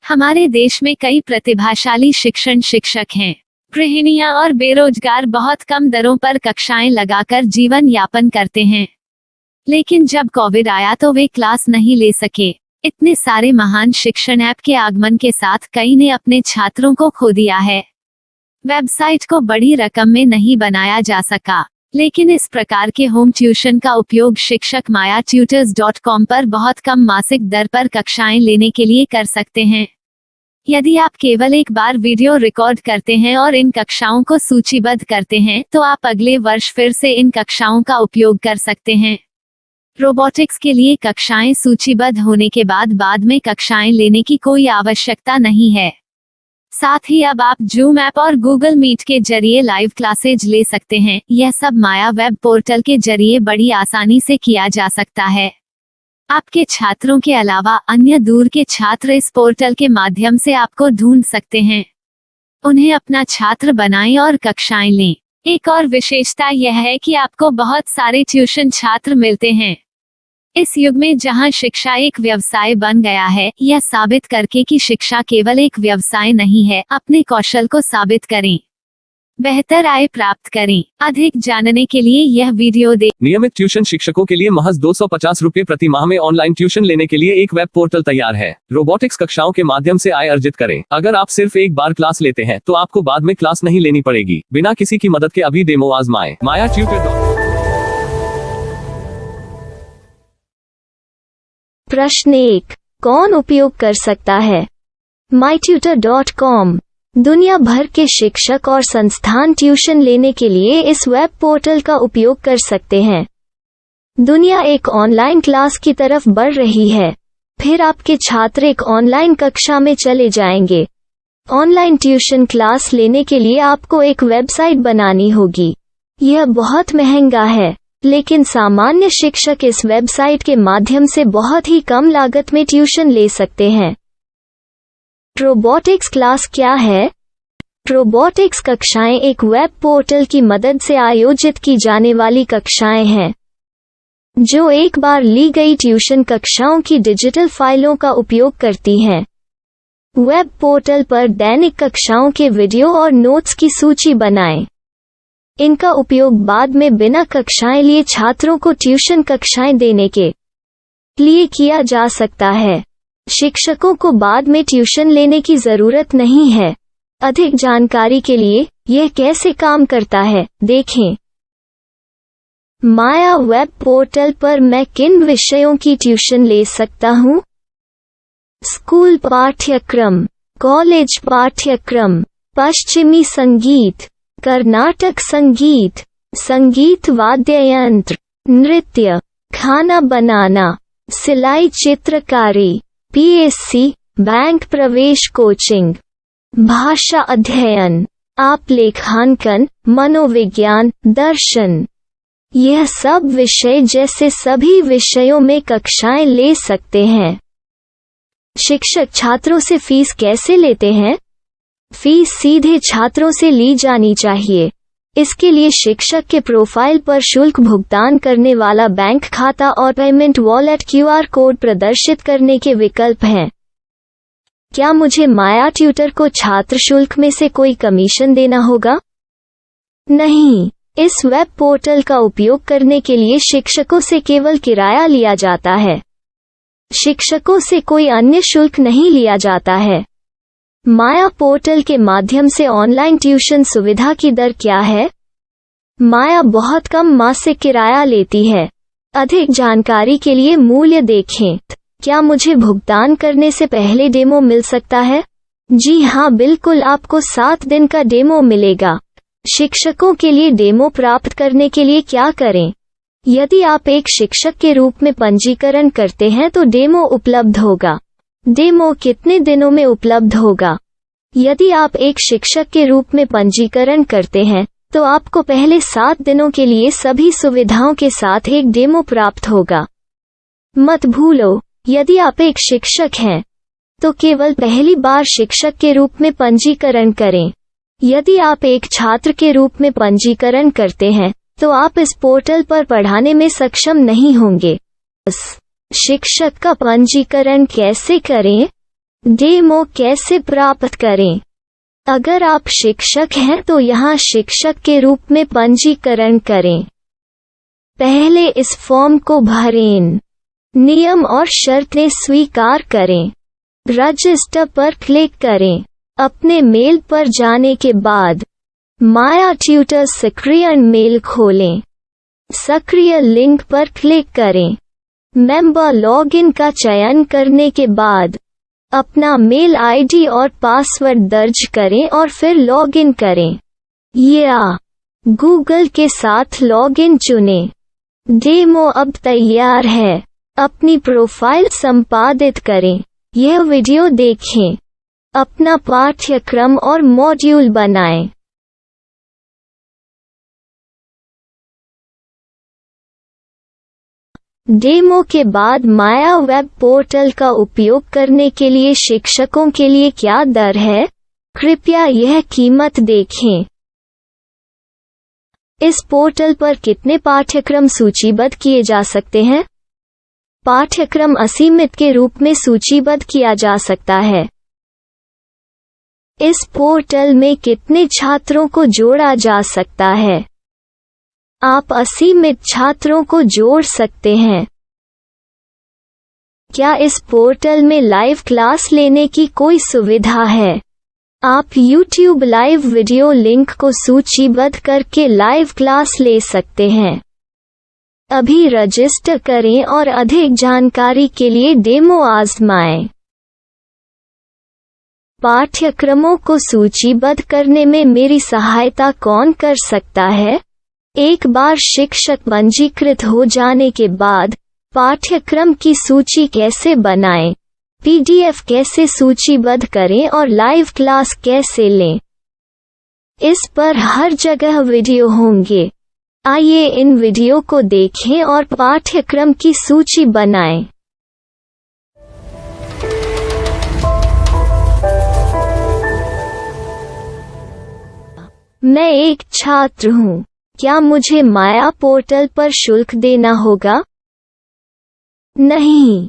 हमारे देश में कई प्रतिभाशाली शिक्षण शिक्षक हैं। गृहिणियां और बेरोजगार बहुत कम दरों पर कक्षाएं लगाकर जीवन यापन करते हैं। लेकिन जब कोविड आया तो वे क्लास नहीं ले सके। इतने सारे महान शिक्षण ऐप के आगमन के साथ कई ने अपने छात्रों को खो दिया है। वेबसाइट को बड़ी रकम में नहीं बनाया जा सका, लेकिन इस प्रकार के होम ट्यूशन का उपयोग शिक्षक myatutors.com पर बहुत कम मासिक दर पर कक्षाएं लेने के लिए कर सकते हैं। यदि आप केवल एक बार वीडियो रिकॉर्ड करते हैं और इन कक्षाओं को सूचीबद्ध करते हैं तो आप अगले वर्ष फिर से इन कक्षाओं का उपयोग कर सकते हैं। रोबोटिक्स के लिए कक्षाएं सूचीबद्ध होने के बाद में कक्षाएं लेने की कोई आवश्यकता नहीं है। साथ ही अब आप जूम ऐप और गूगल मीट के जरिए लाइव क्लासेज ले सकते हैं। यह सब माया वेब पोर्टल के जरिए बड़ी आसानी से किया जा सकता है। आपके छात्रों के अलावा अन्य दूर के छात्र इस पोर्टल के माध्यम से आपको ढूंढ सकते हैं। उन्हें अपना छात्र बनाएं और कक्षाएं लें। एक और विशेषता यह है कि आपको बहुत सारे ट्यूशन छात्र मिलते हैं। इस युग में जहां शिक्षा एक व्यवसाय बन गया है, यह साबित करके कि शिक्षा केवल एक व्यवसाय नहीं है, अपने कौशल को साबित करें, बेहतर आय प्राप्त करें। अधिक जानने के लिए यह वीडियो देखें। नियमित ट्यूशन शिक्षकों के लिए महज 250 रुपए प्रति माह में ऑनलाइन ट्यूशन लेने के लिए एक वेब पोर्टल तैयार है। रोबोटिक्स कक्षाओं के माध्यम से आय अर्जित करें। अगर आप सिर्फ एक बार क्लास लेते हैं तो आपको बाद में क्लास नहीं लेनी पड़ेगी। बिना किसी की मदद के अभी डेमो आजमाएं। myatutors.com। प्रश्न 1, कौन उपयोग कर सकता है? mytutor.com दुनिया भर के शिक्षक और संस्थान ट्यूशन लेने के लिए इस वेब पोर्टल का उपयोग कर सकते हैं। दुनिया एक ऑनलाइन क्लास की तरफ बढ़ रही है। फिर आपके छात्र एक ऑनलाइन कक्षा में चले जाएंगे। ऑनलाइन ट्यूशन क्लास लेने के लिए आपको एक वेबसाइट बनानी होगी। यह बहुत महंगा है, लेकिन सामान्य शिक्षक इस वेबसाइट के माध्यम से बहुत ही कम लागत में ट्यूशन ले सकते हैं। रोबोटिक्स क्लास क्या है? रोबोटिक्स कक्षाएं एक वेब पोर्टल की मदद से आयोजित की जाने वाली कक्षाएं हैं, जो एक बार ली गई ट्यूशन कक्षाओं की डिजिटल फाइलों का उपयोग करती हैं। वेब पोर्टल पर दैनिक कक्षाओं के वीडियो और नोट्स की सूची बनाएं। इनका उपयोग बाद में बिना कक्षाएं लिए छात्रों को ट्यूशन कक्षाएं देने के लिए किया जा सकता है। शिक्षकों को बाद में ट्यूशन लेने की जरूरत नहीं है। अधिक जानकारी के लिए यह कैसे काम करता है, देखें। माया वेब पोर्टल पर मैं किन विषयों की ट्यूशन ले सकता हूँ? स्कूल पाठ्यक्रम, कॉलेज पाठ्यक्रम, पश्चिमी संगीत, कर्नाटक संगीत, संगीत वाद्य यंत्र, नृत्य, खाना बनाना, सिलाई चित्रकारी, पीएससी, बैंक प्रवेश कोचिंग, भाषा अध्ययन, आप लेखांकन, मनोविज्ञान, दर्शन। यह सब विषय जैसे सभी विषयों में कक्षाएं ले सकते हैं। शिक्षक छात्रों से फीस कैसे लेते हैं? फीस सीधे छात्रों से ली जानी चाहिए। इसके लिए शिक्षक के प्रोफाइल पर शुल्क भुगतान करने वाला बैंक खाता और पेमेंट वॉलेट क्यूआर कोड प्रदर्शित करने के विकल्प हैं। क्या मुझे माया ट्यूटर को छात्र शुल्क में से कोई कमीशन देना होगा? नहीं, इस वेब पोर्टल का उपयोग करने के लिए शिक्षकों से केवल किराया लिया जाता है। शिक्षकों से कोई अन्य शुल्क नहीं लिया जाता है। माया पोर्टल के माध्यम से ऑनलाइन ट्यूशन सुविधा की दर क्या है? माया बहुत कम मासिक किराया लेती है। अधिक जानकारी के लिए मूल्य देखें। क्या मुझे भुगतान करने से पहले डेमो मिल सकता है? जी हाँ, बिल्कुल, आपको 7 दिन का डेमो मिलेगा। शिक्षकों के लिए डेमो प्राप्त करने के लिए क्या करें? यदि आप एक शिक्षक के रूप में पंजीकरण करते हैं तो डेमो उपलब्ध होगा। डेमो कितने दिनों में उपलब्ध होगा? यदि आप एक शिक्षक के रूप में पंजीकरण करते हैं तो आपको पहले 7 दिनों के लिए सभी सुविधाओं के साथ एक डेमो प्राप्त होगा। मत भूलो, यदि आप एक शिक्षक हैं तो केवल पहली बार शिक्षक के रूप में पंजीकरण करें। यदि आप एक छात्र के रूप में पंजीकरण करते हैं तो आप इस पोर्टल पर पढ़ाने में सक्षम नहीं होंगे। शिक्षक का पंजीकरण कैसे करें? डेमो कैसे प्राप्त करें? अगर आप शिक्षक हैं तो यहाँ शिक्षक के रूप में पंजीकरण करें। पहले इस फॉर्म को भरें। नियम और शर्तें स्वीकार करें। रजिस्टर पर क्लिक करें। अपने मेल पर जाने के बाद माया ट्यूटर सक्रिय मेल खोलें। सक्रिय लिंक पर क्लिक करें। मेंबर लॉगिन का चयन करने के बाद अपना मेल आईडी और पासवर्ड दर्ज करें और फिर लॉगिन करें या गूगल के साथ लॉगिन चुनें। डेमो अब तैयार है। अपनी प्रोफाइल संपादित करें। यह वीडियो देखें। अपना पाठ्यक्रम और मॉड्यूल बनाएं। डेमो के बाद माया वेब पोर्टल का उपयोग करने के लिए शिक्षकों के लिए क्या दर है? कृपया यह कीमत देखें। इस पोर्टल पर कितने पाठ्यक्रम सूचीबद्ध किए जा सकते हैं? पाठ्यक्रम असीमित के रूप में सूचीबद्ध किया जा सकता है। इस पोर्टल में कितने छात्रों को जोड़ा जा सकता है? आप असीमित छात्रों को जोड़ सकते हैं। क्या इस पोर्टल में लाइव क्लास लेने की कोई सुविधा है? आप YouTube लाइव वीडियो लिंक को सूचीबद्ध करके लाइव क्लास ले सकते हैं। अभी रजिस्टर करें और अधिक जानकारी के लिए डेमो आजमाएं। पाठ्यक्रमों को सूचीबद्ध करने में मेरी सहायता कौन कर सकता है? एक बार शिक्षक पंजीकृत हो जाने के बाद पाठ्यक्रम की सूची कैसे बनाएं, PDF कैसे सूचीबद्ध करें और लाइव क्लास कैसे लें, इस पर हर जगह वीडियो होंगे। आइए इन वीडियो को देखें और पाठ्यक्रम की सूची बनाएं। मैं एक छात्र हूँ। क्या मुझे माया पोर्टल पर शुल्क देना होगा? नहीं,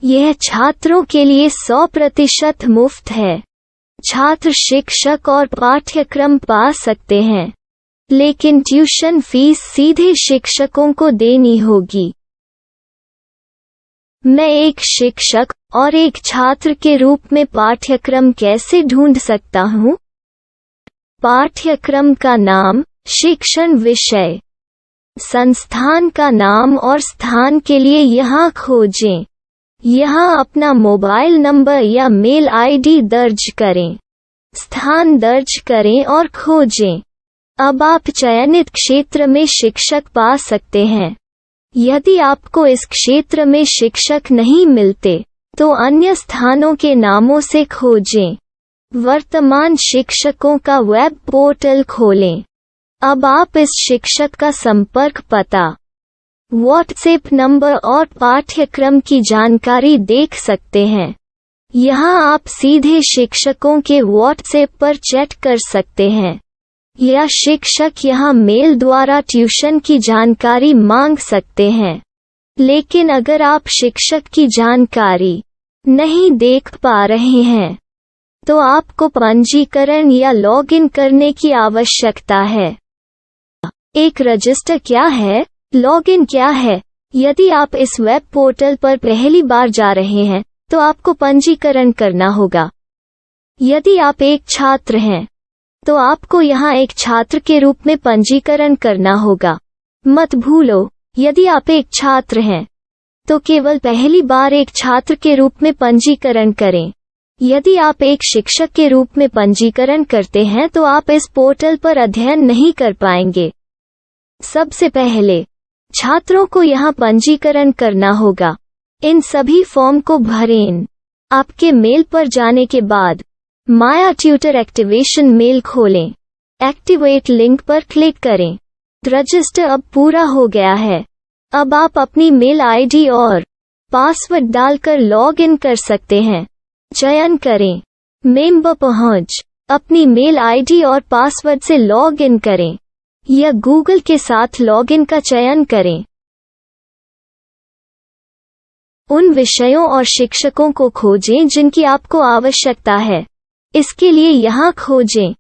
यह छात्रों के लिए 100% मुफ्त है। छात्र शिक्षक और पाठ्यक्रम पा सकते हैं, लेकिन ट्यूशन फीस सीधे शिक्षकों को देनी होगी। मैं एक शिक्षक और एक छात्र के रूप में पाठ्यक्रम कैसे ढूंढ सकता हूँ? पाठ्यक्रम का नाम, शिक्षण विषय, संस्थान का नाम और स्थान के लिए यहाँ खोजें। यहाँ अपना मोबाइल नंबर या मेल आईडी दर्ज करें। स्थान दर्ज करें और खोजें। अब आप चयनित क्षेत्र में शिक्षक पा सकते हैं। यदि आपको इस क्षेत्र में शिक्षक नहीं मिलते, तो अन्य स्थानों के नामों से खोजें। वर्तमान शिक्षकों का वेब पोर्टल खोलें। अब आप इस शिक्षक का संपर्क पता, व्हाट्सएप नंबर और पाठ्यक्रम की जानकारी देख सकते हैं। यहाँ आप सीधे शिक्षकों के व्हाट्सएप पर चैट कर सकते हैं या शिक्षक यहाँ मेल द्वारा ट्यूशन की जानकारी मांग सकते हैं। लेकिन अगर आप शिक्षक की जानकारी नहीं देख पा रहे हैं, तो आपको पंजीकरण या लॉगिन करने की आवश्यकता है। एक रजिस्टर क्या है? लॉगिन क्या है? यदि आप इस वेब पोर्टल पर पहली बार जा रहे हैं, तो आपको पंजीकरण करना होगा। यदि आप एक छात्र हैं, तो आपको यहाँ एक छात्र के रूप में पंजीकरण करना होगा। मत भूलो, यदि आप एक छात्र हैं, तो केवल पहली बार एक छात्र के रूप में पंजीकरण करें। यदि आप एक शिक्षक के रूप में पंजीकरण करते हैं, तो आप इस पोर्टल पर अध्ययन नहीं कर पाएंगे। सबसे पहले छात्रों को यहाँ पंजीकरण करना होगा। इन सभी फॉर्म को भरें। आपके मेल पर जाने के बाद माया ट्यूटर एक्टिवेशन मेल खोलें। एक्टिवेट लिंक पर क्लिक करें। रजिस्टर अब पूरा हो गया है। अब आप अपनी मेल आईडी और पासवर्ड डालकर लॉग इन कर सकते हैं। चयन करें मेंबर पहुंच। अपनी मेल आईडी और पासवर्ड से लॉग इन करें या गूगल के साथ लॉगिन का चयन करें। उन विषयों और शिक्षकों को खोजें जिनकी आपको आवश्यकता है। इसके लिए यहाँ खोजें।